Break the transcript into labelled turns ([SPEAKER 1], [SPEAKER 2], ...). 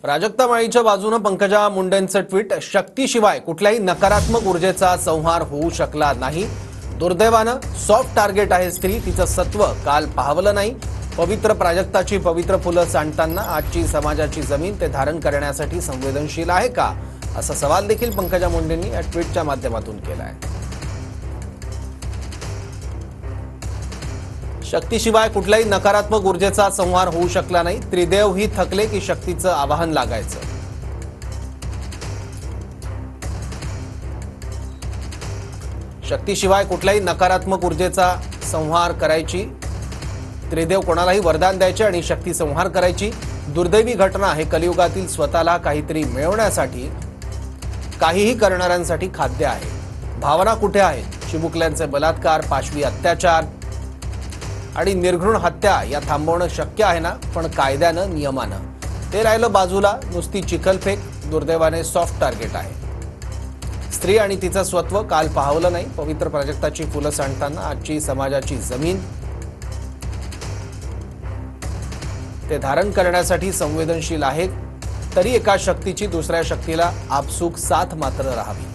[SPEAKER 1] प्राजक्ता माळीच्या बाजूने पंकजा मुंडेंचं ट्विट, शक्तीशिवाय कुठल्याही नकारात्मक ऊर्जेचा संहार होऊ शकला नाही। दुर्दैवानं सॉफ्ट टार्गेट आहे स्त्री, तिचं सत्व काल पाहवलं नाही। पवित्र प्राजक्ताची पवित्र फुलं सांडताना आजची समाजाची जमीन ते धारण करण्यासाठी संवेदनशील आहे का, असा सवाल देखील पंकजा मुंडेंनी या ट्विटच्या माध्यमातून केला आहे। शक्तीशिवाय कुठल्याही नकारात्मक ऊर्जेचा संहार होऊ शकला नाही। त्रिदेव ही थकले की शक्तीचं आवाहन लागायचं। शक्तीशिवाय कुठल्याही नकारात्मक ऊर्जेचा संहार करायची, त्रिदेव कोणालाही वरदान द्यायचे आणि शक्ती संहार करायची। दुर्दैवी घटना हे कलियुगातील स्वतःला काहीतरी मिळवण्यासाठी काहीही करणाऱ्यांसाठी खाद्य आहे। भावना कुठे आहेत? चिमुकल्यांचे बलात्कार, पाशवी अत्याचार आणि निर्घृण हत्या या थांबवणं शक्य आहे ना, पण कायद्यानं, नियमानं। ते राहिलं बाजूला, नुसती चिखलफेक दुर्दैवाने सॉफ्ट टार्गेट आहे। स्त्री आणि तिचं स्वत्व काल पाहवलं नाही। पवित्र प्राजक्ताची फुलं सांडताना आजची समाजाची जमीन ते धारण करण्यासाठी संवेदनशील आहे, तरी एका शक्तीची दुसऱ्या शक्तीला आपसूक साथ मात्र राहावी।